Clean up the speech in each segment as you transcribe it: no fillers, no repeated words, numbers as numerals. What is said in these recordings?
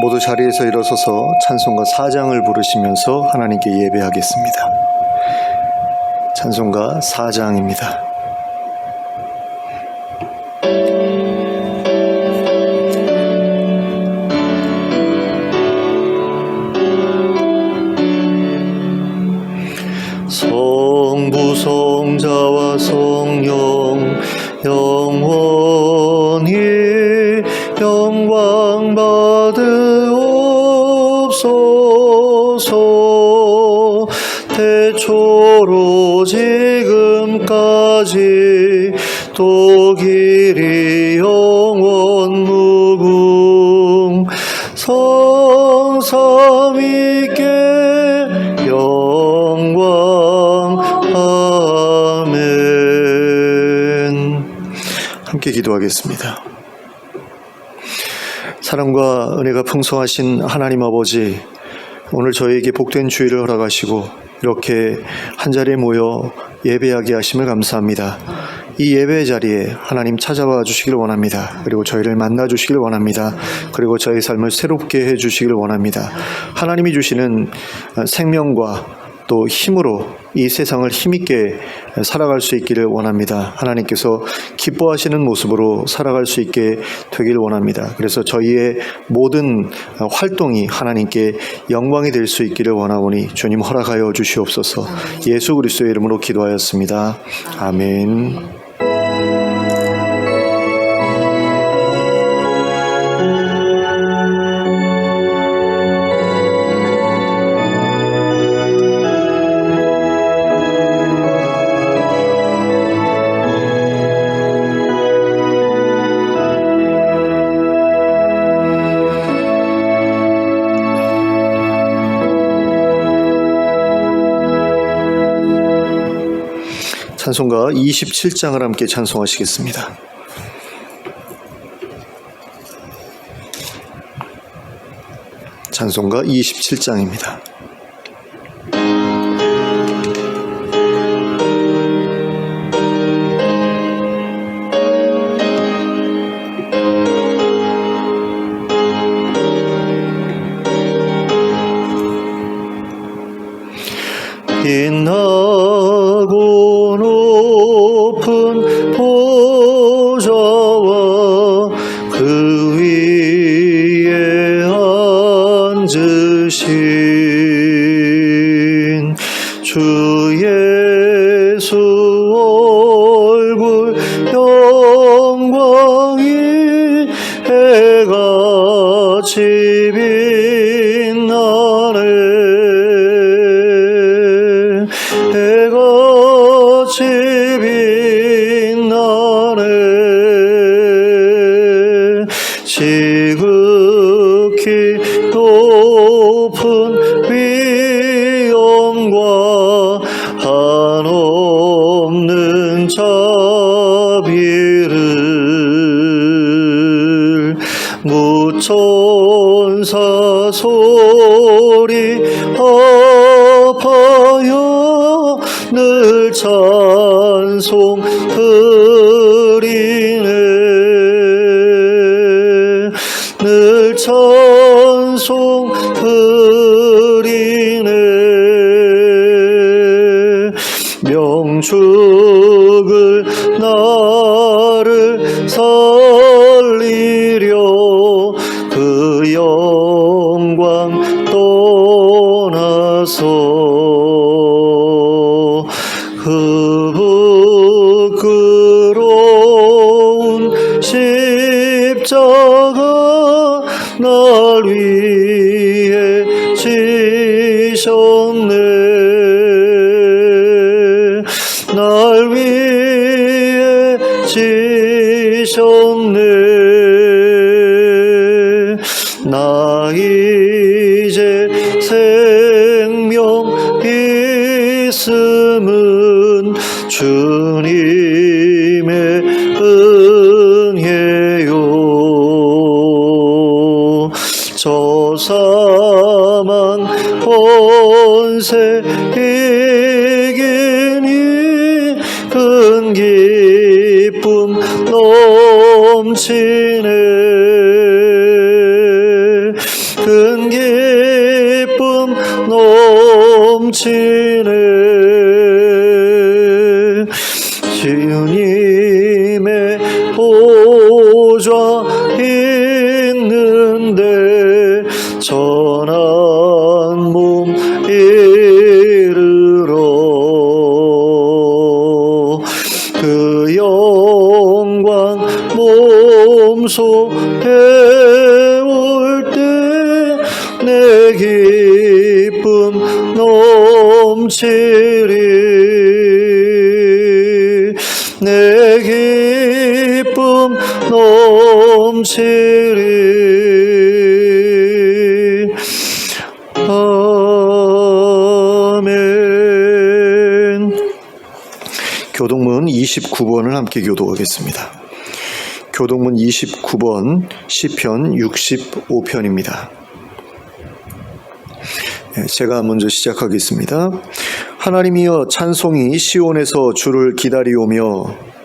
모두 자리에서 일어서서 찬송가 4장을 부르시면서 하나님께 예배하겠습니다. 찬송가 4장입니다. 성부 성자와 성령 영원히 영광 받으옵소서. 태초로 지금까지 또 길이 영원 무궁 성삼위께 영광. 아멘. 함께 기도하겠습니다. 사랑과 은혜가 풍성하신 하나님 아버지, 오늘 저희에게 복된 주일을 허락하시고 이렇게 한자리에 모여 예배하게 하심을 감사합니다. 이 예배 자리에 하나님 찾아와 주시기를 원합니다. 그리고 저희를 만나 주시기를 원합니다. 그리고 저희 삶을 새롭게 해 주시기를 원합니다. 하나님이 주시는 생명과 또 힘으로 이 세상을 힘있게 살아갈 수 있기를 원합니다. 하나님께서 기뻐하시는 모습으로 살아갈 수 있게 되기를 원합니다. 그래서 저희의 모든 활동이 하나님께 영광이 될 수 있기를 원하오니 주님 허락하여 주시옵소서. 예수 그리스도의 이름으로 기도하였습니다. 아멘. 찬송가 27장을 함께 찬송하시겠습니다. 찬송가 27장입니다. 빛나고 높은 보좌와 그 위에 앉으신 주 예수 얼굴 영광이 해같이 빛나네. 해같이 빛나네. 지극히 높은 위엄과 한없는 자비를 무천사 소리 합하여 늘 찬송 드리네. 늘 찬송 드리네. 명축을 나를 살리려 그 영광 떠나서 그 부끄러운 십자가 날 위해 지셨네. 날 위해 지셨네. 나 이제 생명 있음은 주님의 은혜요. 저 사망 권세 이기니 큰 기쁨 넘치네. 넘치리 내 기쁨 넘치리 아멘. 교동문 29번을 함께 교독하겠습니다. 교동문 29번 시편 65편입니다. 제가 먼저 시작하겠습니다. 하나님이여 찬송이 시온에서 주를 기다리오며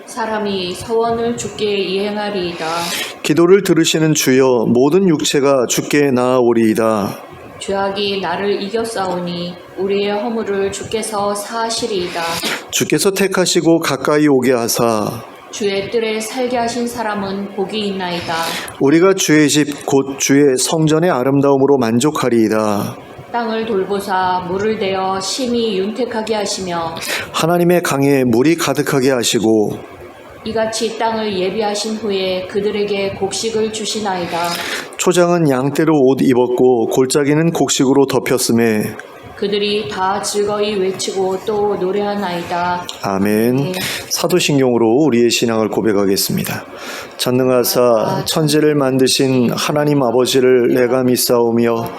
사람이 서원을 주께 이행하리이다. 기도를 들으시는 주여 모든 육체가 주께 나아오리이다. 죄악이 나를 이겼사오니 우리의 허물을 주께서 사하시리이다. 주께서 택하시고 가까이 오게 하사 주의 뜰에 살게 하신 사람은 복이 있나이다. 우리가 주의 집 곧 주의 성전의 아름다움으로 만족하리이다. 땅을 돌보사 물을 대어 심히 윤택하게 하시며 하나님의 강에 물이 가득하게 하시고 이같이 땅을 예비하신 후에 그들에게 곡식을 주시나이다. 초장은 양떼로 옷 입었고 골짜기는 곡식으로 덮였음에 그들이 다 즐거이 외치고 또 노래하나이다. 아멘. 네. 사도신경으로 우리의 신앙을 고백하겠습니다. 전능하사 천지를 만드신 하나님 아버지를 내가 믿사오며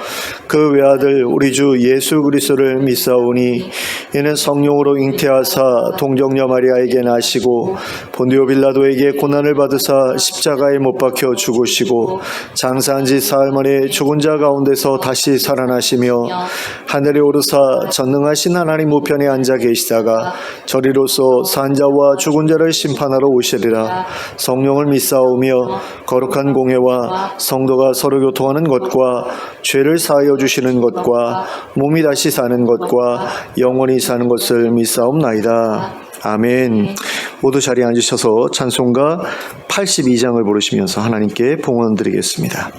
그 외아들 우리 주 예수 그리스도를 믿사오니 이는 성령으로 잉태하사 동정녀 마리아에게 나시고 본디오 빌라도에게 고난을 받으사 십자가에 못 박혀 죽으시고 장사한 지 사흘 만에 죽은 자 가운데서 다시 살아나시며 하늘에 오르사 전능하신 하나님 우편에 앉아 계시다가 저리로서 산자와 죽은 자를 심판하러 오시리라. 성령을 믿사오며 거룩한 공회와 성도가 서로 교통하는 것과 죄를 사하여 주시는 것과 몸이 다시 사는 것과 영원히 사는 것을 믿사옵나이다. 아멘. 모두 자리에 앉으셔서 찬송가 82장을 부르시면서 하나님께 봉헌 드리겠습니다.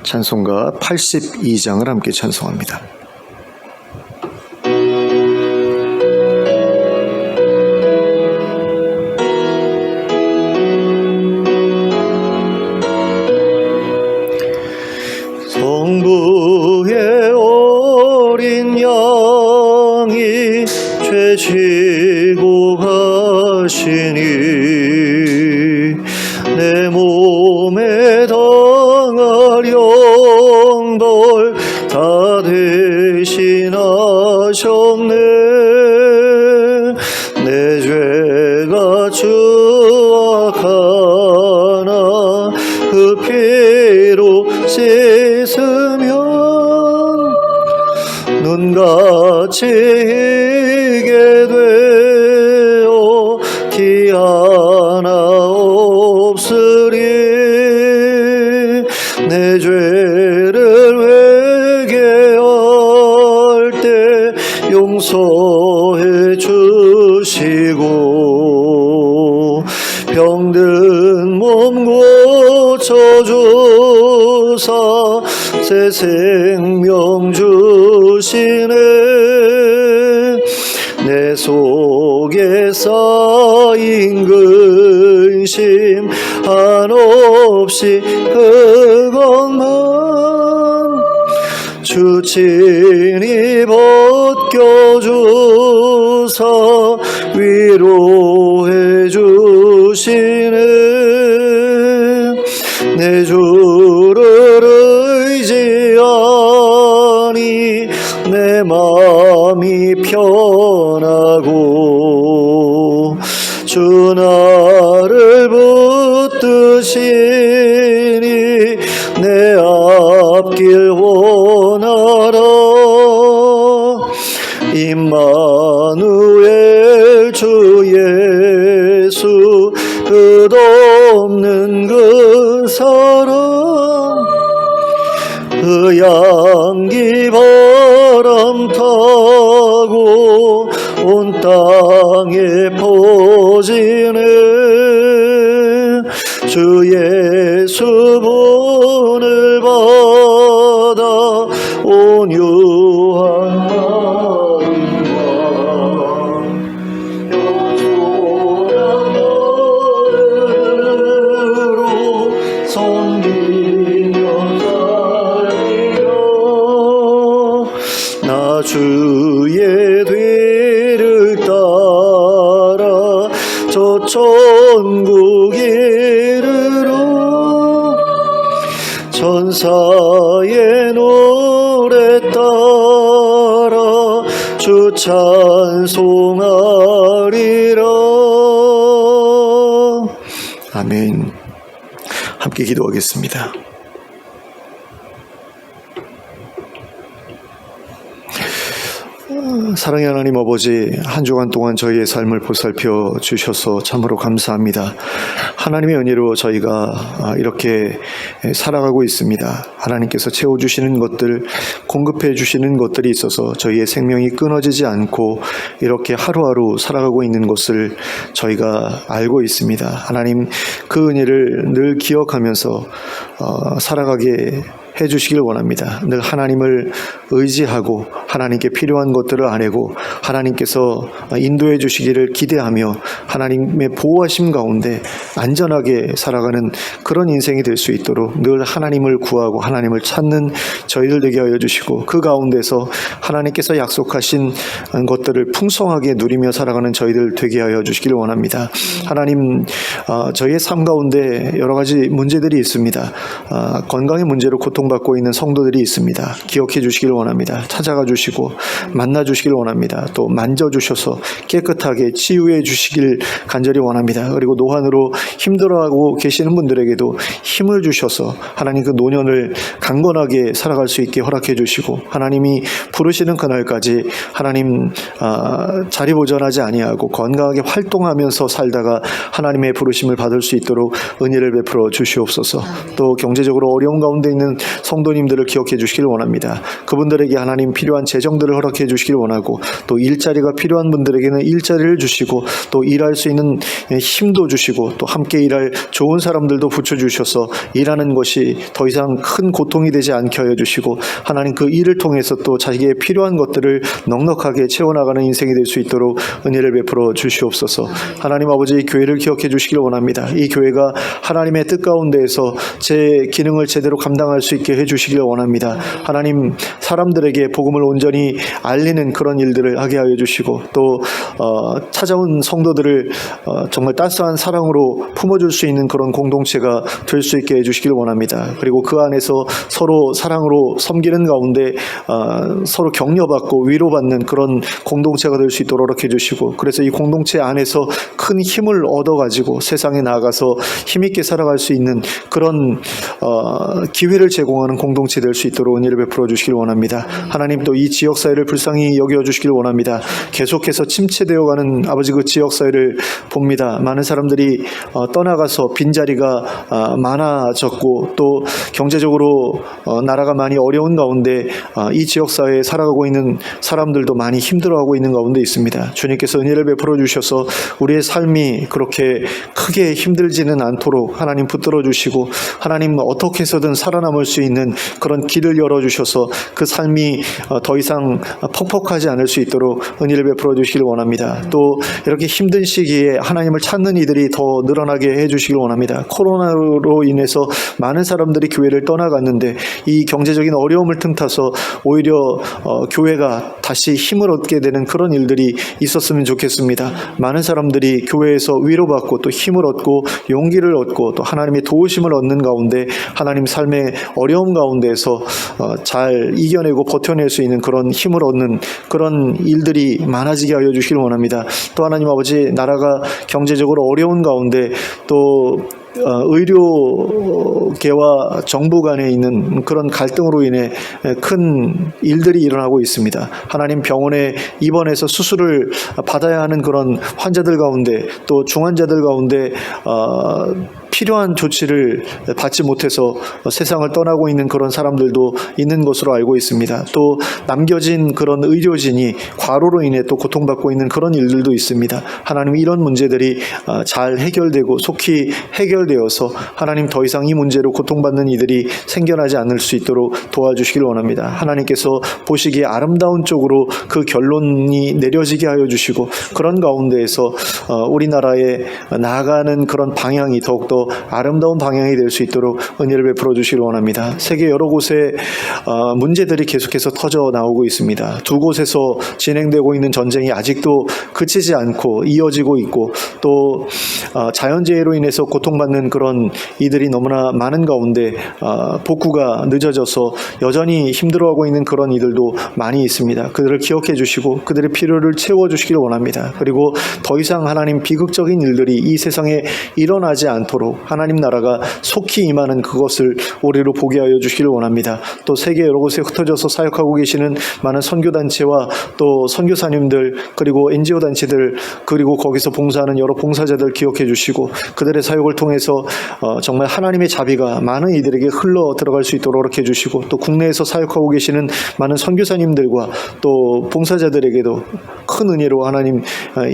찬송가 82장을 함께 찬송합니다. 성부의 어린 양이 죄 지고 가시니 내 몸에 당할 영벌 다 대신하셨네. 내 죄가 추악하나 그 피로 씻으면 눈같이 희게 되어 티 하나 없으리. 내 죄를 회개할 때 용서해 주시고 병든 몸 고쳐주사 새 생명 주시네. 내 속에 쌓인 근심 한없이 그것만 주 친히 벗겨주사 위로해 주시네. 내 주를 의지하니 내 마음이 편하고 주 나를 붙드시니 내 앞길 원하라. 임마누엘 주 예수 끝없는 그 사랑 그 향기 바람 타고 온 땅에 퍼지네. 주 예수 본을 받아 온유한 마음과 영원한 마음을 천국 이르러 천사의 노래 따라 주 찬송하리라. 아멘. 함께 기도하겠습니다. 사랑의 하나님 아버지, 한 주간 동안 저희의 삶을 보살펴 주셔서 참으로 감사합니다. 하나님의 은혜로 저희가 이렇게 살아가고 있습니다. 하나님께서 채워주시는 것들, 공급해 주시는 것들이 있어서 저희의 생명이 끊어지지 않고 이렇게 하루하루 살아가고 있는 것을 저희가 알고 있습니다. 하나님, 그 은혜를 늘 기억하면서 살아가게 해주시길 원합니다. 늘 하나님을 의지하고 하나님께 필요한 것들을 아뢰고 하나님께서 인도해 주시기를 기대하며 하나님의 보호하심 가운데 안전하게 살아가는 그런 인생이 될 수 있도록 늘 하나님을 구하고 하나님을 찾는 저희들 되게 하여 주시고, 그 가운데서 하나님께서 약속하신 것들을 풍성하게 누리며 살아가는 저희들 되게 하여 주시길 원합니다. 하나님, 저희의 삶 가운데 여러 가지 문제들이 있습니다. 건강의 문제로 고통받고 있는 성도들이 있습니다. 기억해 주시길 원합니다. 찾아가 주시고 만나 주시길 원합니다. 또 만져주셔서 깨끗하게 치유해 주시길 간절히 원합니다. 그리고 노환으로 힘들어하고 계시는 분들에게도 힘을 주셔서 하나님 그 노년을 강건하게 살아갈 수 있게 허락해 주시고, 하나님이 부르시는 그날까지 하나님 자리보전하지 아니하고 건강하게 활동하면서 살다가 하나님의 부르심을 받을 수 있도록 은혜를 베풀어 주시옵소서. 또 경제적으로 어려운 가운데 있는 성도님들을 기억해 주시길 원합니다. 그분들에게 하나님 필요한 재정들을 허락해 주시길 원하고, 또 일자리가 필요한 분들에게는 일자리를 주시고 또 일할 수 있는 힘도 주시고, 또 함께 일할 좋은 사람들도 붙여주셔서 일하는 것이 더 이상 큰 고통이 되지 않게 하여 주시고, 하나님 그 일을 통해서 또 자기에게 필요한 것들을 넉넉하게 채워나가는 인생이 될 수 있도록 은혜를 베풀어 주시옵소서. 하나님 아버지, 교회를 기억해 주시길 원합니다. 이 교회가 하나님의 뜻 가운데에서 제 기능을 제대로 감당할 수 있게 해주시길 원합니다. 하나님, 사람들에게 복음을 온전히 알리는 그런 일들을 하게 하여 주시고, 또 찾아온 성도들을 정말 따스한 사랑으로 품어줄 수 있는 그런 공동체가 될 수 있게 해주시길 원합니다. 그리고 그 안에서 서로 사랑으로 섬기는 가운데 서로 격려받고 위로받는 그런 공동체가 될 수 있도록 허락해 주시고, 그래서 이 공동체 안에서 큰 힘을 얻어가지고 세상에 나아가서 힘있게 살아갈 수 있는 그런 기회를 제공하는 공동체 될 수 있도록 은혜를 베풀어 주시길 원합니다. 하나님, 또 이 지역사회를 불쌍히 여겨주시길 원합니다. 계속해서 침체되어가는 아버지 그 지역사회를 봅니다. 많은 사람들이 떠나가서 빈자리가 많아졌고, 또 경제적으로 나라가 많이 어려운 가운데 이 지역사회에 살아가고 있는 사람들도 많이 힘들어하고 있는 가운데 있습니다. 주님께서 은혜를 베풀어 주셔서 우리의 삶이 그렇게 크게 힘들지는 않도록 하나님 붙들어 주시고, 하나님 어떻게 해서든 살아남을 수 있는 그런 길을 열어주셔서 그 삶이 더 이상 퍽퍽하지 않을 수 있도록 은혜를 베풀어 주시길 원합니다. 또 이렇게 힘든 시기에 하나님을 찾는 이들이 더 늘어나게 해주시길 원합니다. 코로나로 인해서 많은 사람들이 교회를 떠나갔는데 이 경제적인 어려움을 틈타서 오히려 교회가 다시 힘을 얻게 되는 그런 일들이 있었으면 좋겠습니다. 많은 사람들이 교회에서 위로받고 또 힘을 얻고 용기를 얻고 또 하나님의 도우심을 얻는 가운데 하나님 삶의 어려움 가운데에서 잘 이겨내고 버텨낼 수 있는 그런 힘을 얻는 그런 일들이 많아지게 하여 주시길 원합니다. 또 하나님 아버지, 나라가 경제적으로 어려운 가운데 또 의료계와 정부 간에 있는 그런 갈등으로 인해 큰 일들이 일어나고 있습니다. 하나님, 병원에 입원해서 수술을 받아야 하는 그런 환자들 가운데 또 중환자들 가운데 필요한 조치를 받지 못해서 세상을 떠나고 있는 그런 사람들도 있는 것으로 알고 있습니다. 또 남겨진 그런 의료진이 과로로 인해 또 고통받고 있는 그런 일들도 있습니다. 하나님, 이런 문제들이 잘 해결되고 속히 해결되어서 하나님 더 이상 이 문제로 고통받는 이들이 생겨나지 않을 수 있도록 도와주시길 원합니다. 하나님께서 보시기에 아름다운 쪽으로 그 결론이 내려지게 하여 주시고, 그런 가운데에서 우리나라에 나아가는 그런 방향이 더욱더 아름다운 방향이 될 수 있도록 은혜를 베풀어 주시길 원합니다. 세계 여러 곳에 문제들이 계속해서 터져 나오고 있습니다. 두 곳에서 진행되고 있는 전쟁이 아직도 그치지 않고 이어지고 있고 또 자연재해로 인해서 고통받는 그런 이들이 너무나 많은 가운데 복구가 늦어져서 여전히 힘들어하고 있는 그런 이들도 많이 있습니다. 그들을 기억해 주시고 그들의 필요를 채워주시길 원합니다. 그리고 더 이상 하나님 비극적인 일들이 이 세상에 일어나지 않도록 하나님 나라가 속히 임하는 그것을 우리로 보게 하여 주시길 원합니다. 또 세계 여러 곳에 흩어져서 사역하고 계시는 많은 선교단체와 또 선교사님들 그리고 NGO 단체들 그리고 거기서 봉사하는 여러 봉사자들 기억해 주시고 그들의 사역을 통해서 정말 하나님의 자비가 많은 이들에게 흘러 들어갈 수 있도록 이렇게 해주시고 또 국내에서 사역하고 계시는 많은 선교사님들과 또 봉사자들에게도 큰 은혜로 하나님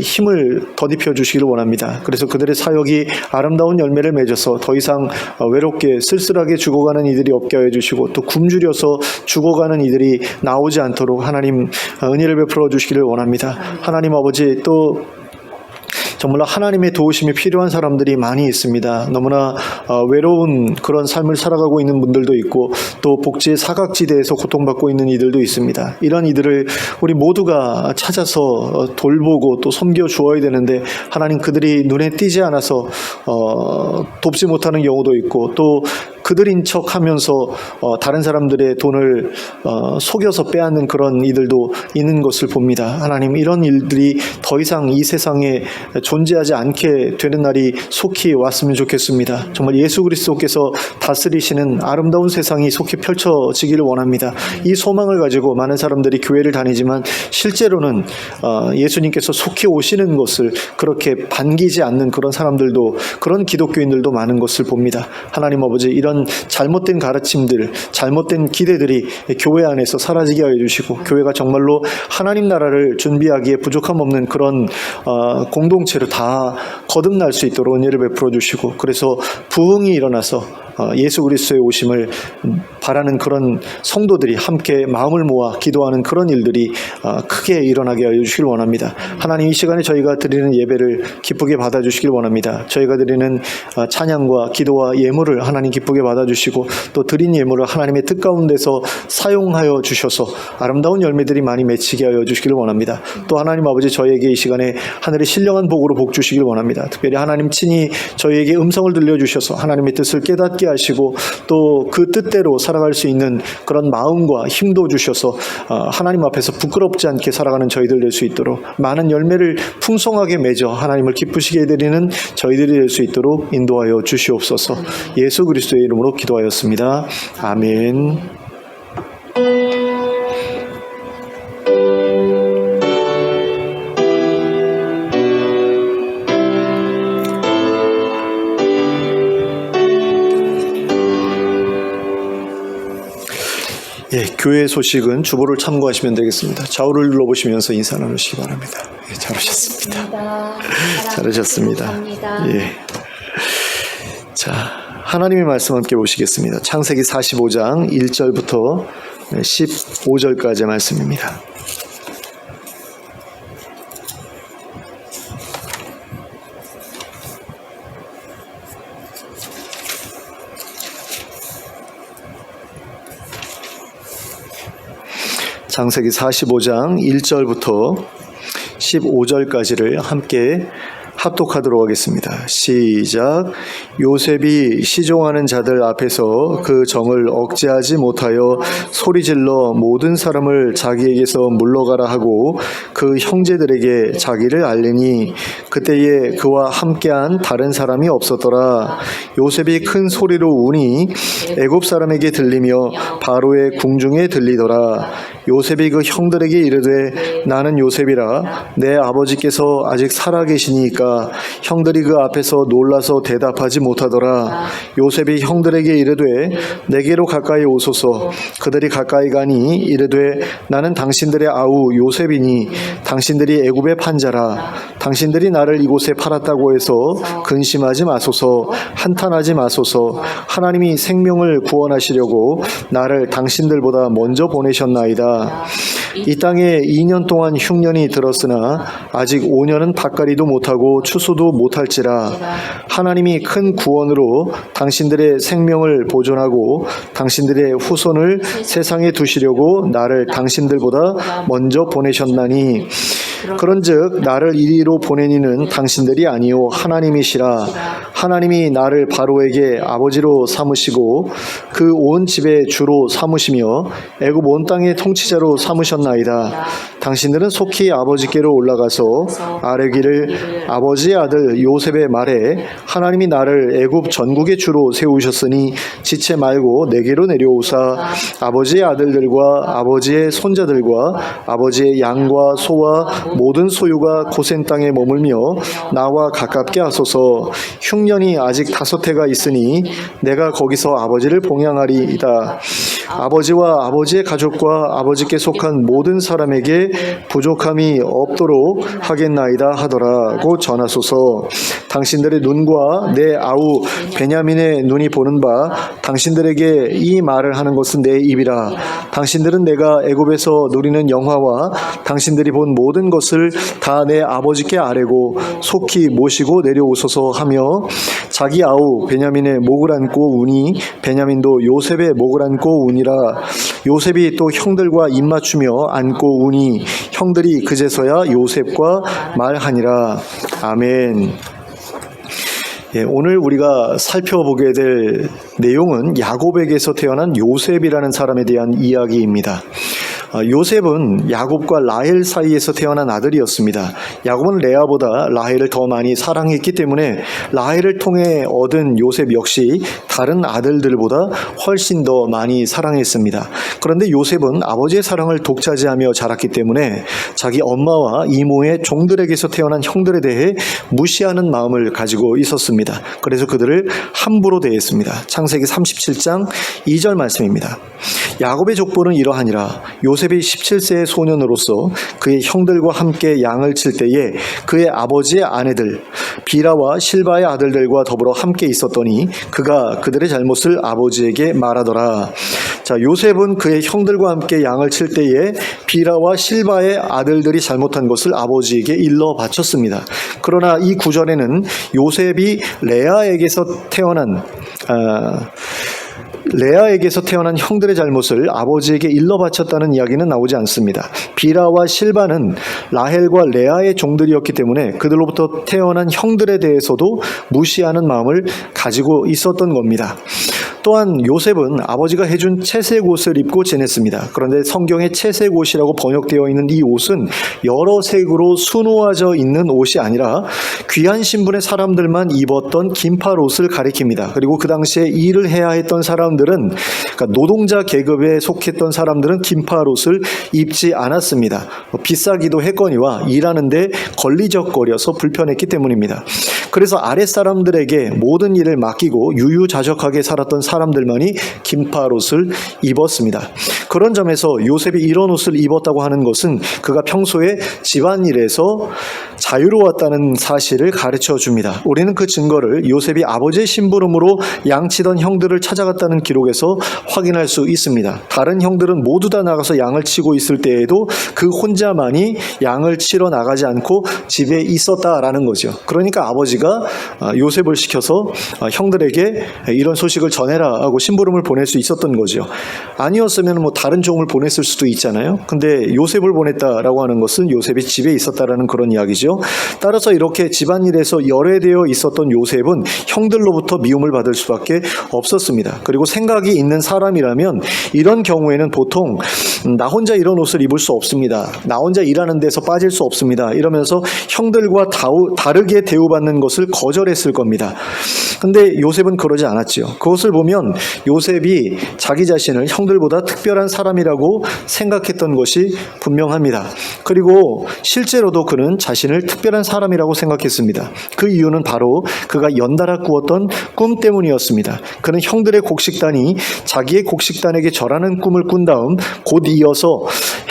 힘을 덧입혀 주시기를 원합니다. 그래서 그들의 사역이 아름다운 열매를 맺어서 더 이상 외롭게 쓸쓸하게 죽어가는 이들이 없게 하여 주시고 또 굶주려서 죽어가는 이들이 나오지 않도록 하나님 은혜를 베풀어 주시기를 원합니다. 하나님 아버지 또 정말로 하나님의 도우심이 필요한 사람들이 많이 있습니다. 너무나 외로운 그런 삶을 살아가고 있는 분들도 있고 또 복지의 사각지대에서 고통받고 있는 이들도 있습니다. 이런 이들을 우리 모두가 찾아서 돌보고 또 섬겨 주어야 되는데 하나님 그들이 눈에 띄지 않아서 돕지 못하는 경우도 있고 또 그들인 척하면서 다른 사람들의 돈을 속여서 빼앗는 그런 이들도 있는 것을 봅니다. 하나님 이런 일들이 더 이상 이 세상에 존재하지 않게 되는 날이 속히 왔으면 좋겠습니다. 정말 예수 그리스도께서 다스리시는 아름다운 세상이 속히 펼쳐지기를 원합니다. 이 소망을 가지고 많은 사람들이 교회를 다니지만 실제로는 예수님께서 속히 오시는 것을 그렇게 반기지 않는 그런 사람들도 그런 기독교인들도 많은 것을 봅니다. 하나님 아버지 이런 잘못된 가르침들, 잘못된 기대들이 교회 안에서 사라지게 하여 주시고 교회가 정말로 하나님 나라를 준비하기에 부족함 없는 그런 공동체로 다 거듭날 수 있도록 은혜를 베풀어 주시고 그래서 부흥이 일어나서 예수 그리스도의 오심을 바라는 그런 성도들이 함께 마음을 모아 기도하는 그런 일들이 크게 일어나게 하여 주시길 원합니다. 하나님 이 시간에 저희가 드리는 예배를 기쁘게 받아주시길 원합니다. 저희가 드리는 찬양과 기도와 예물을 하나님 기쁘게 받아주시고 또 드린 예물을 하나님의 뜻 가운데서 사용하여 주셔서 아름다운 열매들이 많이 맺히게 하여 주시길 원합니다. 또 하나님 아버지 저희에게 이 시간에 하늘의 신령한 복으로 복 주시길 원합니다. 특별히 하나님 친히 저희에게 음성을 들려주셔서 하나님의 뜻을 깨닫게 하시고 또 그 뜻대로 살아갈 수 있는 그런 마음과 힘도 주셔서 하나님 앞에서 부끄럽지 않게 살아가는 저희들 될 수 있도록 많은 열매를 풍성하게 맺어 하나님을 기쁘시게 해드리는 저희들이 될 수 있도록 인도하여 주시옵소서. 예수 그리스도의 이름으로 기도하였습니다. 아멘. 예, 교회 소식은 주보를 참고하시면 되겠습니다. 좌우를 눌러보시면서 인사 나누시기 바랍니다. 예, 잘하셨습니다. 잘하셨습니다. 예. 자, 하나님의 말씀 함께 보시겠습니다. 창세기 45장 1절부터 15절까지의 말씀입니다. 창세기 45장 1절부터 15절까지를 함께 합독하도록 하겠습니다. 시작. 요셉이 시종하는 자들 앞에서 그 정을 억제하지 못하여 소리질러 모든 사람을 자기에게서 물러가라 하고 그 형제들에게 자기를 알리니 그때에 그와 함께한 다른 사람이 없었더라. 요셉이 큰 소리로 우니 애굽 사람에게 들리며 바로의 궁중에 들리더라. 요셉이 그 형들에게 이르되 나는 요셉이라. 내 아버지께서 아직 살아계시니까 형들이 그 앞에서 놀라서 대답하지 못하더라. 요셉이 형들에게 이르되 내게로 가까이 오소서. 그들이 가까이 가니 이르되 나는 당신들의 아우 요셉이니 당신들이 애굽의 판자라. 당신들이 나를 이곳에 팔았다고 해서 근심하지 마소서. 한탄하지 마소서. 하나님이 생명을 구원하시려고 나를 당신들보다 먼저 보내셨나이다. 이 땅에 2년 동안 흉년이 들었으나 아직 5년은 밭갈이도 못하고 하나도 추수도 못할지라. 하나님이 큰 구원으로 당신들의 생명을 보존하고 당신들의 후손을 세상에 두시려고 나를 당신들보다 먼저 보내셨나니 그런즉 나를 이리로 보내니는 당신들이 아니요 하나님이시라. 하나님이 나를 바로에게 아버지로 삼으시고 그 온 집의 주로 삼으시며 애굽 온 땅의 통치자로 삼으셨나이다. 당신들은 속히 아버지께로 올라가서 아뢰기를 아버지의 아들 요셉의 말에 하나님이 나를 애굽 전국의 주로 세우셨으니 지체 말고 내게로 내려오사 아버지의 아들들과 아버지의 손자들과 아버지의 양과 소와 모든 소유가 고센 땅에 머물며 나와 가깝게 하소서. 흉년이 아직 5해가 있으니 내가 거기서 아버지를 봉양하리이다. 아버지와 아버지의 가족과 아버지께 속한 모든 사람에게 부족함이 없도록 하겠나이다 하더라고 전하소서. 당신들의 눈과 내 아우 베냐민의 눈이 보는 바 당신들에게 이 말을 하는 것은 내 입이라. 당신들은 내가 애굽에서 누리는 영화와 당신들이 본 모든 것을 다 내 아버지께 아뢰고 속히 모시고 내려오소서 하며 자기 아우 베냐민의 목을 안고 우니 베냐민도 요셉의 목을 안고 우니라. 요셉이 또 형들과 입맞추며 안고 우니 형들이 그제서야 요셉과 말하니라. 아멘. 오늘 우리가 살펴보게 될 내용은 야곱에게서 태어난 요셉이라는 사람에 대한 이야기입니다. 요셉은 야곱과 라헬 사이에서 태어난 아들이었습니다. 야곱은 레아보다 라헬을 더 많이 사랑했기 때문에 라헬을 통해 얻은 요셉 역시 다른 아들들보다 훨씬 더 많이 사랑했습니다. 그런데 요셉은 아버지의 사랑을 독차지하며 자랐기 때문에 자기 엄마와 이모의 종들에게서 태어난 형들에 대해 무시하는 마음을 가지고 있었습니다. 그래서 그들을 함부로 대했습니다. 창세기 37장 2절 말씀입니다. 야곱의 족보는 이러하니라. 요셉이 17세의 소년으로서 그의 형들과 함께 양을 칠 때에 그의 아버지의 아내들 비라와 실바의 아들들과 더불어 함께 있었더니 그가 그들의 잘못을 아버지에게 말하더라. 자, 요셉은 그의 형들과 함께 양을 칠 때에 비라와 실바의 아들들이 잘못한 것을 아버지에게 일러 바쳤습니다. 그러나 이 구절에는 요셉이 레아에게서 태어난 형들의 잘못을 아버지에게 일러 바쳤다는 이야기는 나오지 않습니다. 비라와 실바는 라헬과 레아의 종들이었기 때문에 그들로부터 태어난 형들에 대해서도 무시하는 마음을 가지고 있었던 겁니다. 또한 요셉은 아버지가 해준 채색 옷을 입고 지냈습니다. 그런데 성경에 채색 옷이라고 번역되어 있는 이 옷은 여러 색으로 수놓아져 있는 옷이 아니라 귀한 신분의 사람들만 입었던 긴팔 옷을 가리킵니다. 그리고 그 당시에 일을 해야 했던 사람들은, 그러니까 노동자 계급에 속했던 사람들은 긴팔 옷을 입지 않았습니다. 비싸기도 했거니와 일하는데 걸리적거려서 불편했기 때문입니다. 그래서 아랫사람들에게 모든 일을 맡기고 유유자적하게 살았던 사람들만이 긴팔 옷을 입었습니다. 그런 점에서 요셉이 이런 옷을 입었다고 하는 것은 그가 평소에 집안일에서 자유로웠다는 사실을 가르쳐 줍니다. 우리는 그 증거를 요셉이 아버지의 심부름으로 양치던 형들을 찾아갔다는 기록에서 확인할 수 있습니다. 다른 형들은 모두 다 나가서 양을 치고 있을 때에도 그 혼자만이 양을 치러 나가지 않고 집에 있었다라는 거죠. 그러니까 아버지가 요셉을 시켜서 형들에게 이런 소식을 전해라 하고 심부름을 보낼 수 있었던 거죠. 아니었으면 뭐 다른 종을 보냈을 수도 있잖아요. 근데 요셉을 보냈다라고 하는 것은 요셉이 집에 있었다라는 그런 이야기죠. 따라서 이렇게 집안일에서 열애되어 있었던 요셉은 형들로부터 미움을 받을 수밖에 없었습니다. 그리고 생각이 있는 사람이라면 이런 경우에는 보통 나 혼자 이런 옷을 입을 수 없습니다. 나 혼자 일하는 데서 빠질 수 없습니다. 이러면서 형들과 다르게 대우받는 것을 거절했을 겁니다. 근데 요셉은 그러지 않았죠. 그것을 보면 요셉이 자기 자신을 형들보다 특별한 사람이라고 생각했던 것이 분명합니다. 그리고 실제로도 그는 자신을 특별한 사람이라고 생각했습니다. 그 이유는 바로 그가 연달아 꾸었던 꿈 때문이었습니다. 그는 형들의 곡식단이 자기의 곡식단에게 절하는 꿈을 꾼 다음 곧 이어서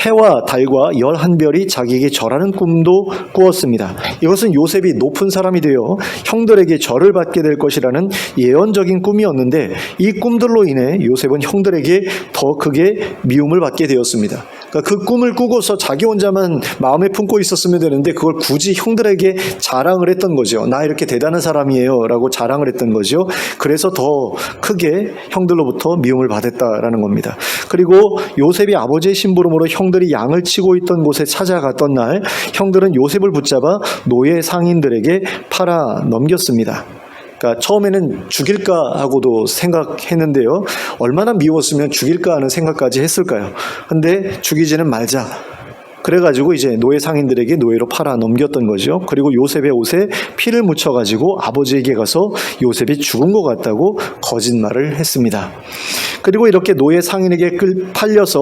해와 달과 11별이 자기에게 절하는 꿈도 꾸었습니다. 이것은 요셉이 높은 사람이 되어 형들에게 절을 받게 될 것이라는 예언적인 꿈이었는데 이 꿈들로 인해 요셉은 형들에게 더 크게 미움을 받게 되었습니다. 그러니까 그 꿈을 꾸고서 자기 혼자만 마음에 품고 있었으면 되는데 그걸 굳이 형들에게 자랑을 했던 거죠. 나 이렇게 대단한 사람이에요 라고 자랑을 했던 거죠. 그래서 더 크게 형들로부터 미움을 받았다라는 겁니다. 그리고 요셉이 아버지의 심부름으로 형들이 양을 치고 있던 곳에 찾아갔던 날 형들은 요셉을 붙잡아 노예 상인들에게 팔아 넘겼습니다. 그러니까 처음에는 죽일까 하고도 생각했는데요. 얼마나 미웠으면 죽일까 하는 생각까지 했을까요? 근데 죽이지는 말자. 그래가지고 이제 노예 상인들에게 노예로 팔아 넘겼던 거죠. 그리고 요셉의 옷에 피를 묻혀가지고 아버지에게 가서 요셉이 죽은 것 같다고 거짓말을 했습니다. 그리고 이렇게 노예 상인에게 팔려서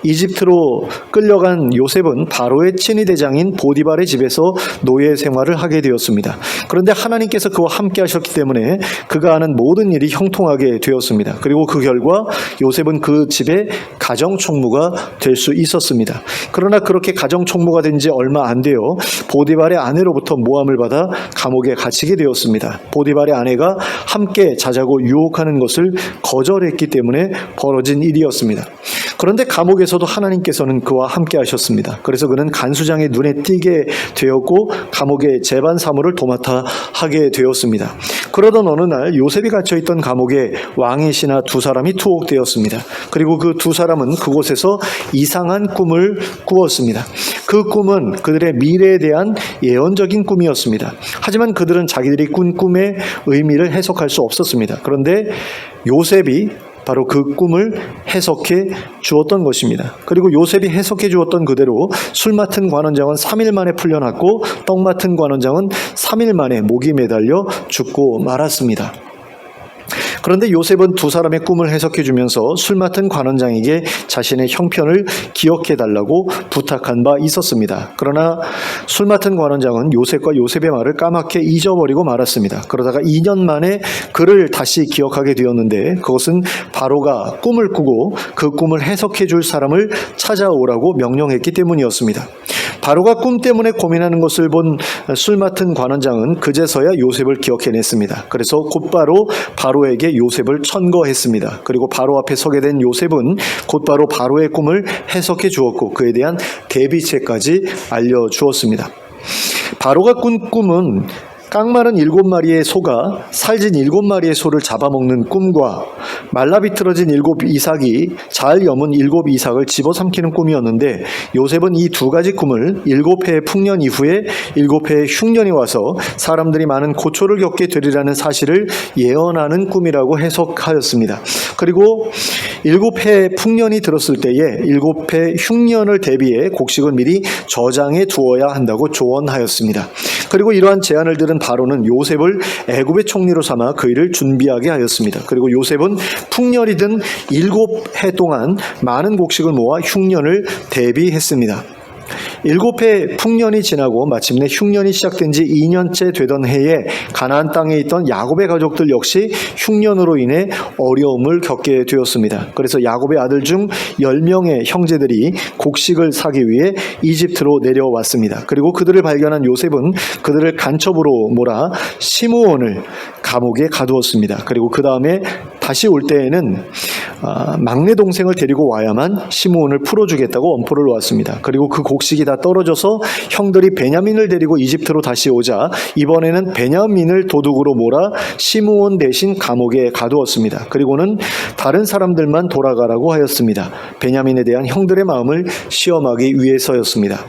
이집트로 끌려간 요셉은 바로의 친위대장인 보디발의 집에서 노예 생활을 하게 되었습니다. 그런데 하나님께서 그와 함께 하셨기 때문에 그가 하는 모든 일이 형통하게 되었습니다. 그리고 그 결과 요셉은 그 집의 가정총무가 될 수 있었습니다. 그러나 그렇게 가정총무가 된 지 얼마 안 돼요. 보디발의 아내로부터 모함을 받아 감옥에 갇히게 되었습니다. 보디발의 아내가 함께 자자고 유혹하는 것을 거절했기 때문에 벌어진 일이었습니다. 그런데 감옥에서도 하나님께서는 그와 함께 하셨습니다. 그래서 그는 간수장의 눈에 띄게 되었고 감옥의 재반 사무를 도맡아 하게 되었습니다. 그러던 어느 날 요셉이 갇혀있던 감옥에 왕의 신하 두 사람이 투옥되었습니다. 그리고 그 두 사람은 그곳에서 이상한 꿈을 꾸었습니다. 그 꿈은 그들의 미래에 대한 예언적인 꿈이었습니다. 하지만 그들은 자기들이 꾼 꿈의 의미를 해석할 수 없었습니다. 그런데 요셉이 바로 그 꿈을 해석해 주었던 것입니다. 그리고 요셉이 해석해 주었던 그대로 술 맡은 관원장은 3일 만에 풀려났고 떡 맡은 관원장은 3일 만에 목이 매달려 죽고 말았습니다. 그런데 요셉은 두 사람의 꿈을 해석해 주면서 술 맡은 관원장에게 자신의 형편을 기억해 달라고 부탁한 바 있었습니다. 그러나 술 맡은 관원장은 요셉과 요셉의 말을 까맣게 잊어버리고 말았습니다. 그러다가 2년 만에 그를 다시 기억하게 되었는데 그것은 바로가 꿈을 꾸고 그 꿈을 해석해 줄 사람을 찾아오라고 명령했기 때문이었습니다. 바로가 꿈 때문에 고민하는 것을 본 술 맡은 관원장은 그제서야 요셉을 기억해냈습니다. 그래서 곧바로 바로에게 요셉을 천거했습니다. 그리고 바로 앞에 서게 된 요셉은 곧바로 바로의 꿈을 해석해 주었고 그에 대한 대비책까지 알려주었습니다. 바로가 꾼 꿈은 깡마른 7마리의 소가 살진 7마리의 소를 잡아먹는 꿈과 말라비틀어진 7 이삭이 잘 여문 7 이삭을 집어삼키는 꿈이었는데 요셉은 이 두 가지 꿈을 7해의 풍년 이후에 7해의 흉년이 와서 사람들이 많은 고초를 겪게 되리라는 사실을 예언하는 꿈이라고 해석하였습니다. 그리고 7해 풍년이 들었을 때에 7해 흉년을 대비해 곡식을 미리 저장해 두어야 한다고 조언하였습니다. 그리고 이러한 제안을 들은 바로는 요셉을 애굽의 총리로 삼아 그 일을 준비하게 하였습니다. 그리고 요셉은 풍년이 든 7해 동안 많은 곡식을 모아 흉년을 대비했습니다. 7해 풍년이 지나고 마침내 흉년이 시작된 지 2년째 되던 해에 가나안 땅에 있던 야곱의 가족들 역시 흉년으로 인해 어려움을 겪게 되었습니다. 그래서 야곱의 아들 중 10명의 형제들이 곡식을 사기 위해 이집트로 내려왔습니다. 그리고 그들을 발견한 요셉은 그들을 간첩으로 몰아 시므온을 감옥에 가두었습니다. 그리고 그 다음에 다시 올 때에는 막내 동생을 데리고 와야만 시므온을 풀어주겠다고 엄포를 놓았습니다. 그리고 그 곡식이 다 떨어져서 형들이 베냐민을 데리고 이집트로 다시 오자 이번에는 베냐민을 도둑으로 몰아 시므온 대신 감옥에 가두었습니다. 그리고는 다른 사람들만 돌아가라고 하였습니다. 베냐민에 대한 형들의 마음을 시험하기 위해서였습니다.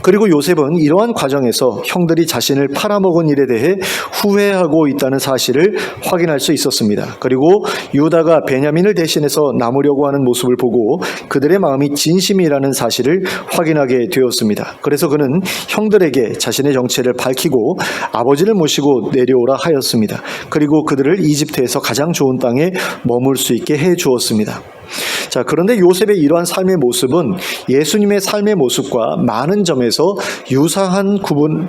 그리고 요셉은 이러한 과정에서 형들이 자신을 팔아먹은 일에 대해 후회하고 있다는 사실을 확인할 수 있었습니다. 그리고 유다가 베냐민을 대신해서 남으려고 하는 모습을 보고 그들의 마음이 진심이라는 사실을 확인하게 되었습니다. 그래서 그는 형들에게 자신의 정체를 밝히고 아버지를 모시고 내려오라 하였습니다. 그리고 그들을 이집트에서 가장 좋은 땅에 머물 수 있게 해 주었습니다. 자, 그런데 요셉의 이러한 삶의 모습은 예수님의 삶의 모습과 많은 점에서 유사한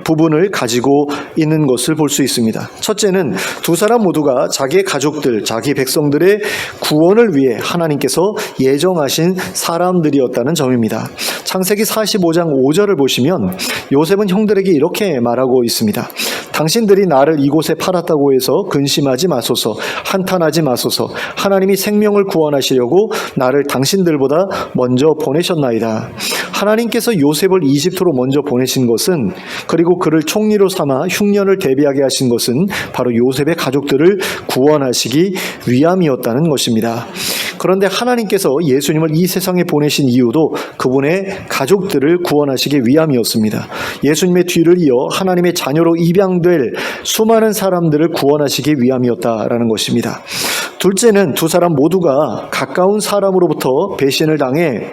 부분을 가지고 있는 것을 볼 수 있습니다. 첫째는 두 사람 모두가 자기의 가족들, 자기 백성들의 구원을 위해 하나님께서 예정하신 사람들이었다는 점입니다. 창세기 45장 5절을 보시면 요셉은 형들에게 이렇게 말하고 있습니다. 당신들이 나를 이곳에 팔았다고 해서 근심하지 마소서. 한탄하지 마소서. 하나님이 생명을 구원하시려고 나를 당신들보다 먼저 보내셨나이다. 하나님께서 요셉을 이집트로 먼저 보내신 것은, 그리고 그를 총리로 삼아 흉년을 대비하게 하신 것은 바로 요셉의 가족들을 구원하시기 위함이었다는 것입니다. 그런데 하나님께서 예수님을 이 세상에 보내신 이유도 그분의 가족들을 구원하시기 위함이었습니다. 예수님의 뒤를 이어 하나님의 자녀로 입양될 수많은 사람들을 구원하시기 위함이었다라는 것입니다. 둘째는 두 사람 모두가 가까운 사람으로부터 배신을 당해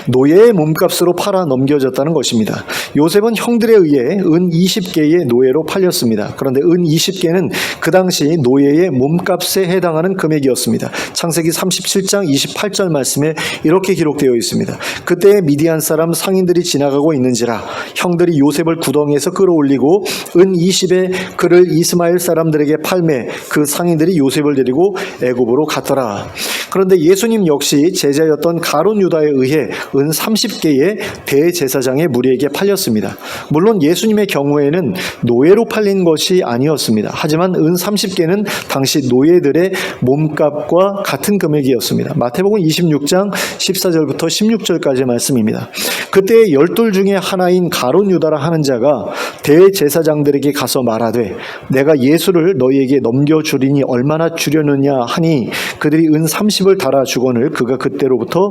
노예의 몸값으로 팔아 넘겨졌다는 것입니다. 요셉은 형들에 의해 은 20개의 노예로 팔렸습니다. 그런데 은 20개는 그 당시 노예의 몸값에 해당하는 금액이었습니다. 창세기 37장 28절 말씀에 이렇게 기록되어 있습니다. 그때 미디안 사람 상인들이 지나가고 있는지라 형들이 요셉을 구덩이에서 끌어올리고 은 20에 그를 이스마엘 사람들에게 팔매 그 상인들이 요셉을 데리고 애굽으로 갔더라. 그런데 예수님 역시 제자였던 가룟 유다에 의해 은 30개의 대제사장의 무리에게 팔렸습니다. 물론 예수님의 경우에는 노예로 팔린 것이 아니었습니다. 하지만 은 30개는 당시 노예들의 몸값과 같은 금액이었습니다. 마태복음 26장 14절부터 16절까지의 말씀입니다. 그때 12 중에 하나인 가룟 유다라 하는 자가 대제사장들에게 가서 말하되 내가 예수를 너희에게 넘겨주리니 얼마나 주려느냐 하니 그들이 은 30을 달아 주거늘 그가 그때로부터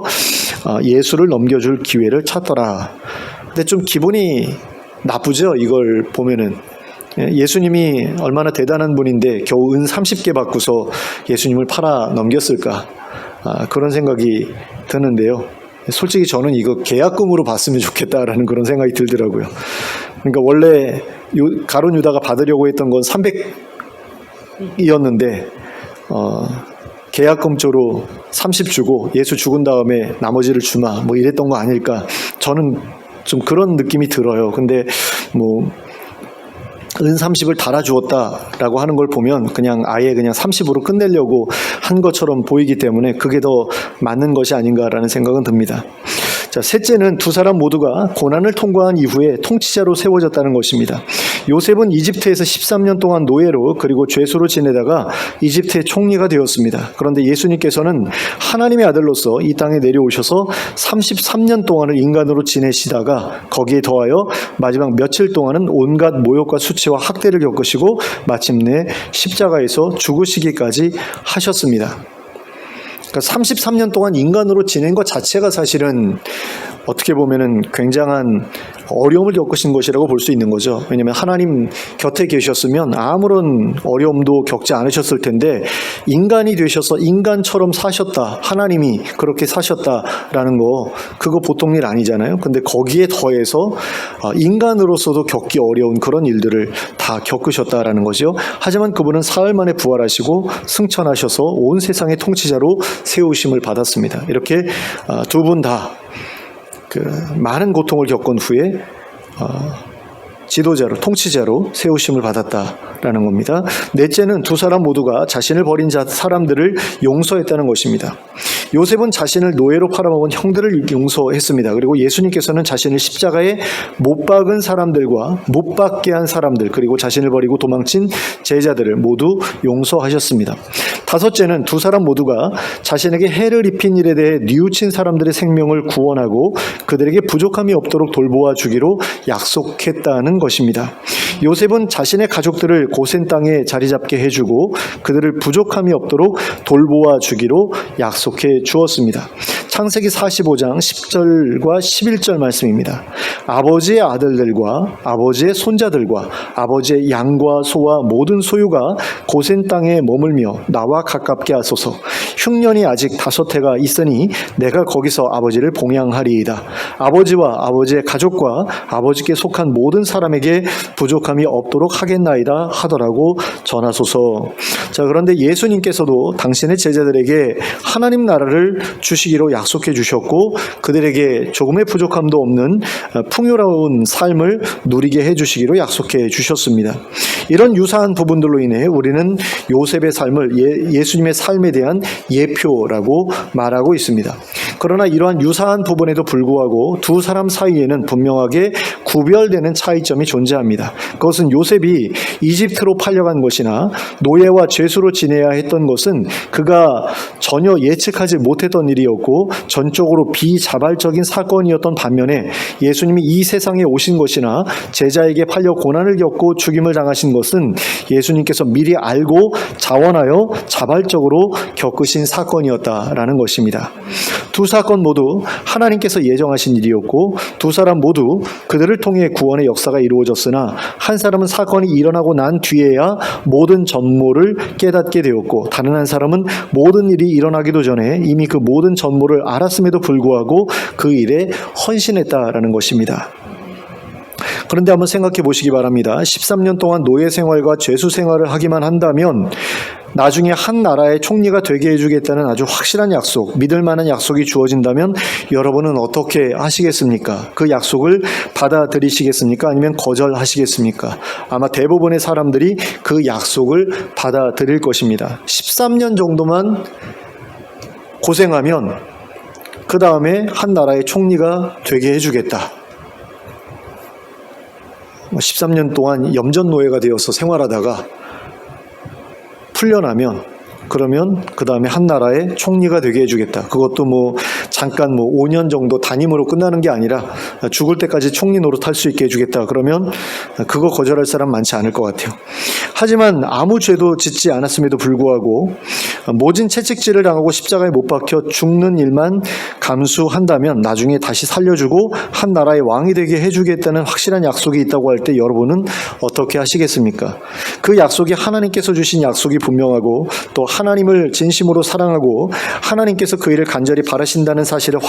예수를 넘겨줄 기회를 찾더라. 근데 좀 기분이 나쁘죠, 이걸 보면은. 예수님이 얼마나 대단한 분인데 겨우 은 30개 받고서 예수님을 팔아 넘겼을까, 그런 생각이 드는데요. 솔직히 저는 이거 계약금으로 받으면 좋겠다라는 그런 생각이 들더라고요. 그러니까 원래 가룟 유다가 받으려고 했던 건 300이었는데 계약금조로 30 주고 예수 죽은 다음에 나머지를 주마 뭐 이랬던 거 아닐까, 저는 좀 그런 느낌이 들어요. 근데 뭐 은 30을 달아주었다라고 하는 걸 보면 아예 그냥 30으로 끝내려고 한 것처럼 보이기 때문에 그게 더 맞는 것이 아닌가라는 생각은 듭니다. 자, 셋째는 두 사람 모두가 고난을 통과한 이후에 통치자로 세워졌다는 것입니다. 요셉은 이집트에서 13년 동안 노예로 그리고 죄수로 지내다가 이집트의 총리가 되었습니다. 그런데 예수님께서는 하나님의 아들로서 이 땅에 내려오셔서 33년 동안을 인간으로 지내시다가 거기에 더하여 마지막 며칠 동안은 온갖 모욕과 수치와 학대를 겪으시고 마침내 십자가에서 죽으시기까지 하셨습니다. 그러니까 33년 동안 인간으로 지낸 것 자체가 사실은 어떻게 보면은 굉장한 어려움을 겪으신 것이라고 볼 수 있는 거죠. 왜냐하면 하나님 곁에 계셨으면 아무런 어려움도 겪지 않으셨을 텐데 인간이 되셔서 인간처럼 사셨다, 하나님이 그렇게 사셨다라는 거, 그거 보통 일 아니잖아요. 근데 거기에 더해서 인간으로서도 겪기 어려운 그런 일들을 다 겪으셨다라는 거죠. 하지만 그분은 사흘 만에 부활하시고 승천하셔서 온 세상의 통치자로 세우심을 받았습니다. 이렇게 두 분 다 많은 고통을 겪은 후에 지도자로, 통치자로 세우심을 받았다라는 겁니다. 넷째는 두 사람 모두가 자신을 버린 사람들을 용서했다는 것입니다. 요셉은 자신을 노예로 팔아먹은 형들을 용서했습니다. 그리고 예수님께서는 자신을 십자가에 못 박은 사람들과 못 박게 한 사람들, 그리고 자신을 버리고 도망친 제자들을 모두 용서하셨습니다. 다섯째는 두 사람 모두가 자신에게 해를 입힌 일에 대해 뉘우친 사람들의 생명을 구원하고 그들에게 부족함이 없도록 돌보아 주기로 약속했다는 것입니다. 요셉은 자신의 가족들을 고센 땅에 자리 잡게 해주고 그들을 부족함이 없도록 돌보아 주기로 약속해 주었습니다. 창세기 45장 10절과 11절 말씀입니다. 아버지의 아들들과 아버지의 손자들과 아버지의 양과 소와 모든 소유가 고센 땅에 머물며 나와 가깝게 하소서. 흉년이 아직 5해가 있으니 내가 거기서 아버지를 봉양하리이다. 아버지와 아버지의 가족과 아버지께 속한 모든 사람에게 부족함이 없도록 하겠나이다 하더라고 전하소서. 자, 그런데 예수님께서도 당신의 제자들에게 하나님 나라를 주시기로 약속해 주셨고 그들에게 조금의 부족함도 없는 풍요로운 삶을 누리게 해주시기로 약속해 주셨습니다. 이런 유사한 부분들로 인해 우리는 요셉의 삶을 예수님의 삶에 대한 예표라고 말하고 있습니다. 그러나 이러한 유사한 부분에도 불구하고 두 사람 사이에는 분명하게 구별되는 차이점이 존재합니다. 그것은 요셉이 이집트로 팔려간 것이나 노예와 죄수로 지내야 했던 것은 그가 전혀 예측하지 못했던 일이었고 전적으로 비자발적인 사건이었던 반면에 예수님이 이 세상에 오신 것이나 제자에게 팔려 고난을 겪고 죽임을 당하신 것은 예수님께서 미리 알고 자원하여 자발적으로 겪으신 사건이었다라는 것입니다. 두 사건 모두 하나님께서 예정하신 일이었고 두 사람 모두 그들을 통해 구원의 역사가 이루어졌으나 한 사람은 사건이 일어나고 난 뒤에야 모든 전모를 깨닫게 되었고 다른 한 사람은 모든 일이 일어나기도 전에 이미 그 모든 전모를 알았음에도 불구하고 그 일에 헌신했다라는 것입니다. 그런데 한번 생각해 보시기 바랍니다. 13년 동안 노예 생활과 죄수 생활을 하기만 한다면 나중에 한 나라의 총리가 되게 해주겠다는 아주 확실한 약속, 믿을 만한 약속이 주어진다면 여러분은 어떻게 하시겠습니까? 그 약속을 받아들이시겠습니까? 아니면 거절하시겠습니까? 아마 대부분의 사람들이 그 약속을 받아들일 것입니다. 13년 정도만 고생하면 그 다음에 한 나라의 총리가 되게 해주겠다. 13년 동안 염전노예가 되어서 생활하다가 풀려나면 그러면 그 다음에 한 나라의 총리가 되게 해주겠다. 그것도 잠깐 5년 정도 단임으로 끝나는 게 아니라 죽을 때까지 총리 노릇할 수 있게 해주겠다. 그러면 그거 거절할 사람 많지 않을 것 같아요. 하지만 아무 죄도 짓지 않았음에도 불구하고 모진 채찍질을 당하고 십자가에 못 박혀 죽는 일만 감수한다면 나중에 다시 살려주고 한 나라의 왕이 되게 해주겠다는 확실한 약속이 있다고 할 때 여러분은 어떻게 하시겠습니까? 그 약속이 하나님께서 주신 약속이 분명하고 또 하나님을 진심으로 사랑하고 하나님께서 그 일을 간절히 바라신다는 사실을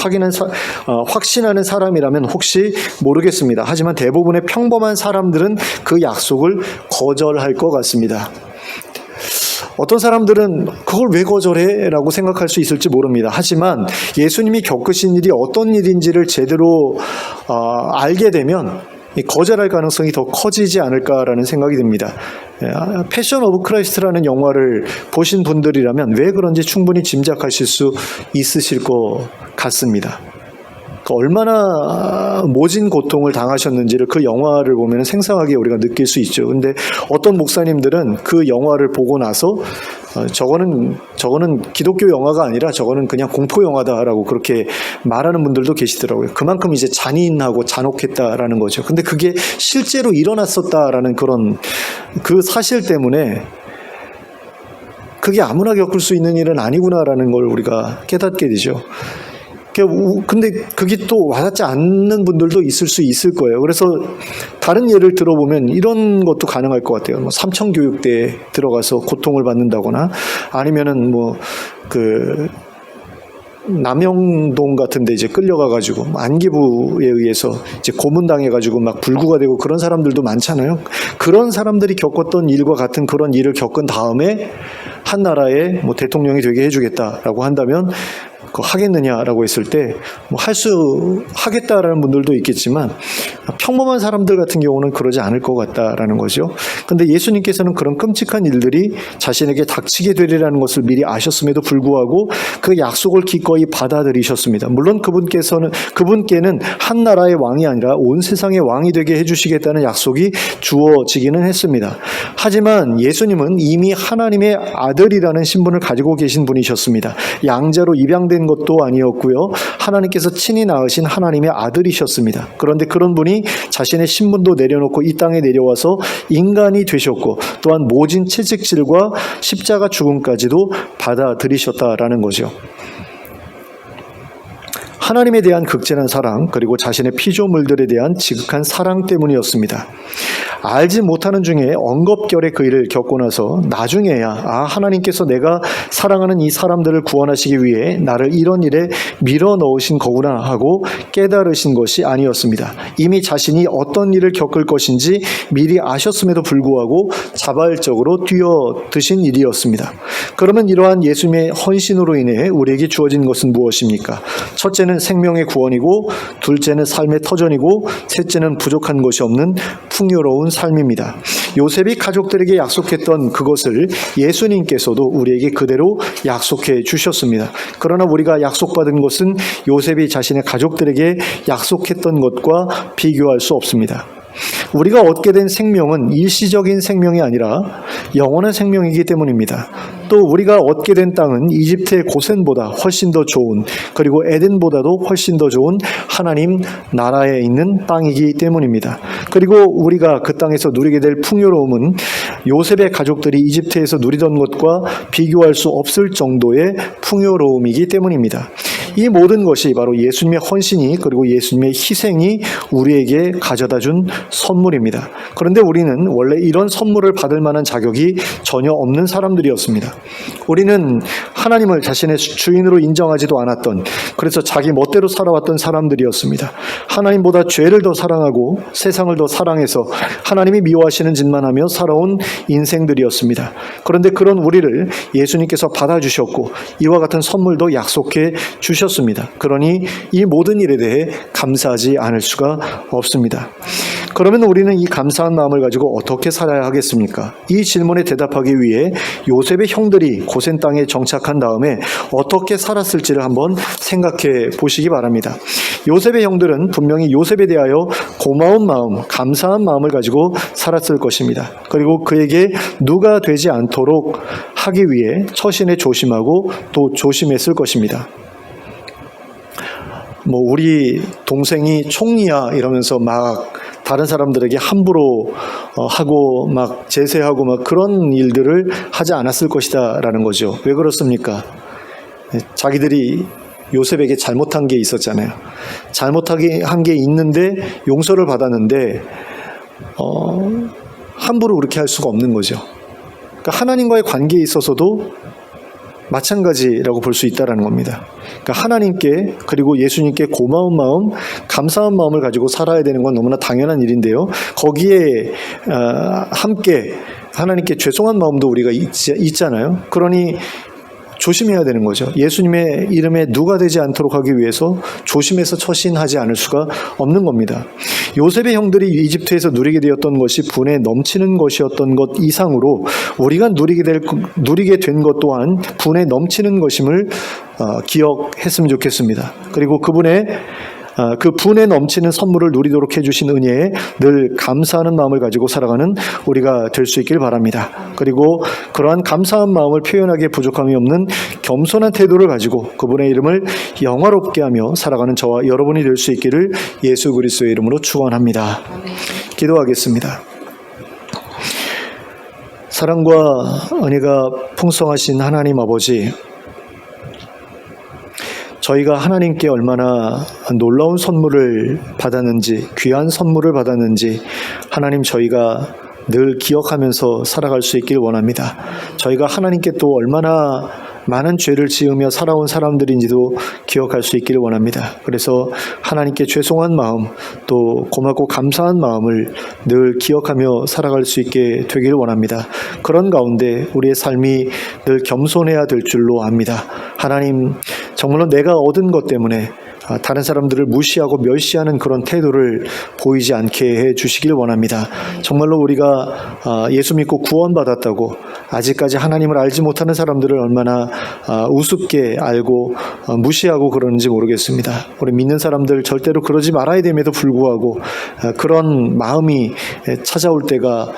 확신하는 사람이라면 혹시 모르겠습니다. 하지만 대부분의 평범한 사람들은 그 약속을 거절할 것 같습니다. 어떤 사람들은 그걸 왜 거절해? 라고 생각할 수 있을지 모릅니다. 하지만 예수님이 겪으신 일이 어떤 일인지를 제대로 알게 되면 거절할 가능성이 더 커지지 않을까라는 생각이 듭니다. 패션 오브 크라이스트라는 영화를 보신 분들이라면 왜 그런지 충분히 짐작하실 수 있으실 것 같습니다. 얼마나 모진 고통을 당하셨는지를 그 영화를 보면 생생하게 우리가 느낄 수 있죠. 근데 어떤 목사님들은 그 영화를 보고 나서 저거는 기독교 영화가 아니라 저거는 그냥 공포 영화다라고 그렇게 말하는 분들도 계시더라고요. 그만큼 이제 잔인하고 잔혹했다라는 거죠. 근데 그게 실제로 일어났었다라는 그런 그 사실 때문에 그게 아무나 겪을 수 있는 일은 아니구나라는 걸 우리가 깨닫게 되죠. 근데 그게 또 와닿지 않는 분들도 있을 수 있을 거예요. 그래서 다른 예를 들어보면 이런 것도 가능할 것 같아요. 삼청교육대에 들어가서 고통을 받는다거나 아니면은 남영동 같은 데 이제 끌려가가지고 안기부에 의해서 이제 고문당해가지고 막 불구가 되고 그런 사람들도 많잖아요. 그런 사람들이 겪었던 일과 같은 그런 일을 겪은 다음에 한 나라의 대통령이 되게 해주겠다라고 한다면 하겠느냐라고 했을 때 하겠다라는 분들도 있겠지만 평범한 사람들 같은 경우는 그러지 않을 것 같다라는 거죠. 근데 예수님께서는 그런 끔찍한 일들이 자신에게 닥치게 되리라는 것을 미리 아셨음에도 불구하고 그 약속을 기꺼이 받아들이셨습니다. 물론 그분께는 한 나라의 왕이 아니라 온 세상의 왕이 되게 해주시겠다는 약속이 주어지기는 했습니다. 하지만 예수님은 이미 하나님의 아들이라는 신분을 가지고 계신 분이셨습니다. 양자로 입양된 것도 아니었고요. 하나님께서 친히 낳으신 하나님의 아들이셨습니다. 그런데 그런 분이 자신의 신분도 내려놓고 이 땅에 내려와서 인간이 되셨고 또한 모진 채찍질과 십자가 죽음까지도 받아들이셨다라는 거죠. 하나님에 대한 극진한 사랑 그리고 자신의 피조물들에 대한 지극한 사랑 때문이었습니다. 알지 못하는 중에 엉겁결에 그 일을 겪고 나서 나중에야 하나님께서 내가 사랑하는 이 사람들을 구원하시기 위해 나를 이런 일에 밀어넣으신 거구나 하고 깨달으신 것이 아니었습니다. 이미 자신이 어떤 일을 겪을 것인지 미리 아셨음에도 불구하고 자발적으로 뛰어드신 일이었습니다. 그러면 이러한 예수님의 헌신으로 인해 우리에게 주어진 것은 무엇입니까? 첫째는 생명의 구원이고, 둘째는 삶의 터전이고, 셋째는 부족한 것이 없는 풍요로운 삶입니다. 요셉이 가족들에게 약속했던 그것을 예수님께서도 우리에게 그대로 약속해 주셨습니다. 그러나 우리가 약속받은 것은 요셉이 자신의 가족들에게 약속했던 것과 비교할 수 없습니다. 우리가 얻게 된 생명은 일시적인 생명이 아니라 영원한 생명이기 때문입니다. 또 우리가 얻게 된 땅은 이집트의 고센보다 훨씬 더 좋은, 그리고 에덴보다도 훨씬 더 좋은 하나님 나라에 있는 땅이기 때문입니다. 그리고 우리가 그 땅에서 누리게 될 풍요로움은 요셉의 가족들이 이집트에서 누리던 것과 비교할 수 없을 정도의 풍요로움이기 때문입니다. 이 모든 것이 바로 예수님의 헌신이, 그리고 예수님의 희생이 우리에게 가져다 준 선물입니다. 그런데 우리는 원래 이런 선물을 받을 만한 자격이 전혀 없는 사람들이었습니다. 우리는 하나님을 자신의 주인으로 인정하지도 않았던, 그래서 자기 멋대로 살아왔던 사람들이었습니다. 하나님보다 죄를 더 사랑하고 세상을 더 사랑해서 하나님이 미워하시는 짓만 하며 살아온 인생들이었습니다. 그런데 그런 우리를 예수님께서 받아주셨고 이와 같은 선물도 약속해 주셨습니다. 그러니 이 모든 일에 대해 감사하지 않을 수가 없습니다. 그러면 우리는 이 감사한 마음을 가지고 어떻게 살아야 하겠습니까? 이 질문에 대답하기 위해 요셉의 형들이 고센 땅에 정착한 다음에 어떻게 살았을지를 한번 생각해 보시기 바랍니다. 요셉의 형들은 분명히 요셉에 대하여 고마운 마음, 감사한 마음을 가지고 살았을 것입니다. 그리고 그에게 누가 되지 않도록 하기 위해 처신에 조심하고 또 조심했을 것입니다. 우리 동생이 총리야 이러면서 막 다른 사람들에게 함부로 하고 막 제세하고 막 그런 일들을 하지 않았을 것이다 라는 거죠. 왜 그렇습니까? 자기들이 요셉에게 잘못한 게 있었잖아요. 잘못하게 한 게 있는데 용서를 받았는데 함부로 그렇게 할 수가 없는 거죠. 그러니까 하나님과의 관계에 있어서도 마찬가지라고 볼 수 있다는 겁니다. 그러니까 하나님께, 그리고 예수님께 고마운 마음, 감사한 마음을 가지고 살아야 되는 건 너무나 당연한 일인데요. 거기에 함께 하나님께 죄송한 마음도 우리가 있잖아요. 그러니 조심해야 되는 거죠. 예수님의 이름에 누가 되지 않도록 하기 위해서 조심해서 처신하지 않을 수가 없는 겁니다. 요셉의 형들이 이집트에서 누리게 되었던 것이 분에 넘치는 것이었던 것 이상으로 우리가 누리게 된 것 또한 분에 넘치는 것임을 기억했으면 좋겠습니다. 그리고 그 분에 넘치는 선물을 누리도록 해주신 은혜에 늘 감사하는 마음을 가지고 살아가는 우리가 될 수 있길 바랍니다. 그리고 그러한 감사한 마음을 표현하기에 부족함이 없는 겸손한 태도를 가지고 그분의 이름을 영화롭게 하며 살아가는 저와 여러분이 될 수 있기를 예수 그리스도의 이름으로 축원합니다. 기도하겠습니다. 사랑과 은혜가 풍성하신 하나님 아버지, 저희가 하나님께 얼마나 놀라운 선물을 받았는지, 귀한 선물을 받았는지 하나님 저희가 늘 기억하면서 살아갈 수 있길 원합니다. 저희가 하나님께 또 얼마나 많은 죄를 지으며 살아온 사람들인지도 기억할 수 있기를 원합니다. 그래서 하나님께 죄송한 마음, 또 고맙고 감사한 마음을 늘 기억하며 살아갈 수 있게 되기를 원합니다. 그런 가운데 우리의 삶이 늘 겸손해야 될 줄로 압니다. 하나님, 정말로 내가 얻은 것 때문에 다른 사람들을 무시하고 멸시하는 그런 태도를 보이지 않게 해 주시길 원합니다. 정말로 우리가 예수 믿고 구원받았다고 아직까지 하나님을 알지 못하는 사람들을 얼마나 우습게 알고 무시하고 그러는지 모르겠습니다. 우리 믿는 사람들 절대로 그러지 말아야 됨에도 불구하고 그런 마음이 찾아올 때가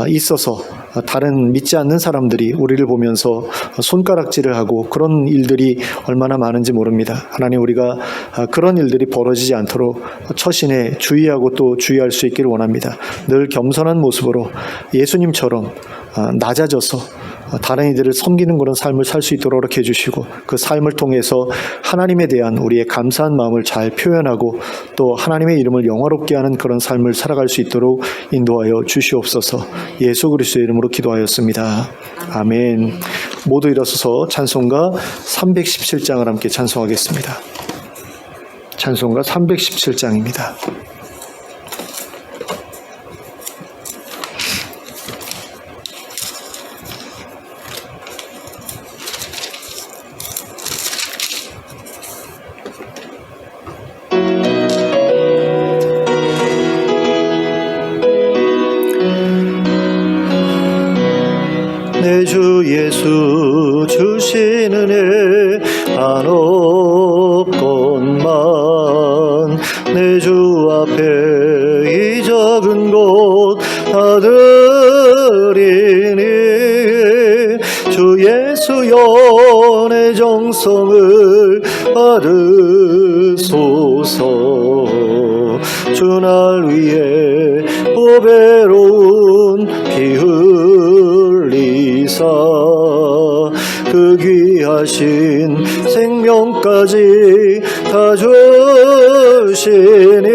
있어서 다른 믿지 않는 사람들이 우리를 보면서 손가락질을 하고 그런 일들이 얼마나 많은지 모릅니다. 하나님, 우리가 그런 일들이 벌어지지 않도록 처신에 주의하고 또 주의할 수 있기를 원합니다. 늘 겸손한 모습으로 예수님처럼 낮아져서 다른 이들을 섬기는 그런 삶을 살 수 있도록 이렇게 해주시고, 그 삶을 통해서 하나님에 대한 우리의 감사한 마음을 잘 표현하고 또 하나님의 이름을 영화롭게 하는 그런 삶을 살아갈 수 있도록 인도하여 주시옵소서. 예수 그리스도의 이름으로 기도하였습니다. 아멘. 모두 일어서서 찬송가 317장을 함께 찬송하겠습니다. 찬송가 317장입니다. 내 주 예수 주신 은혜 한없건만 내 주 앞에 이 적은 곳 다 드리니 주 예수여 내 정성을 받으소서. 주 날 위해 보배로운 피 흘리사 그 귀하신 생명까지 다 주시니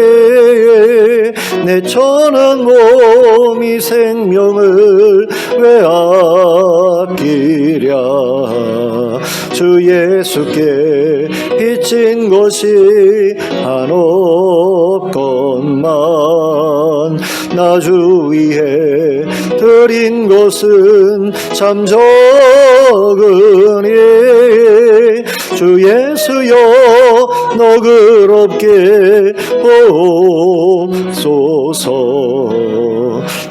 내 천한 몸이 생명을 왜 아끼랴. 주 예수께 비친 것이 한없건만 나 주 위해 드린 것은 참 적으니 주 예수여 너그럽게 보옵소서.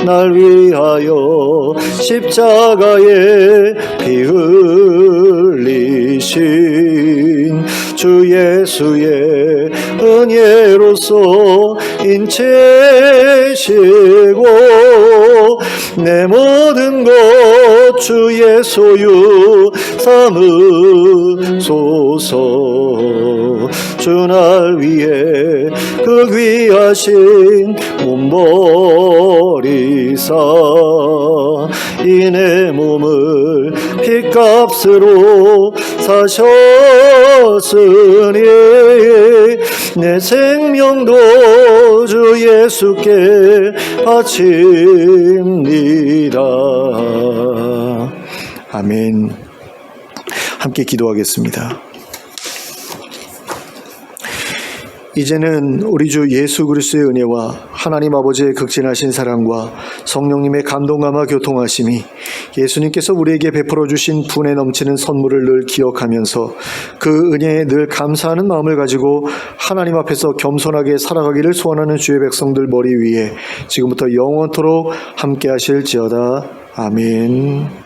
날 위하여 십자가에 피 흘리신 주 예수의 은혜로서 인체시고 내 모든 것 주의 소유 삼으소서. 주 날 위해 그 귀하신 몸 버리사 이 내 몸을 핏값으로 사셨으니 내 생명도 주 예수께 바칩니다. 아멘. 함께 기도하겠습니다. 이제는 우리 주 예수 그리스도의 은혜와 하나님 아버지의 극진하신 사랑과 성령님의 감동감화 교통하심이 예수님께서 우리에게 베풀어 주신 분에 넘치는 선물을 늘 기억하면서 그 은혜에 늘 감사하는 마음을 가지고 하나님 앞에서 겸손하게 살아가기를 소원하는 주의 백성들 머리 위에 지금부터 영원토록 함께 하실지어다. 아멘.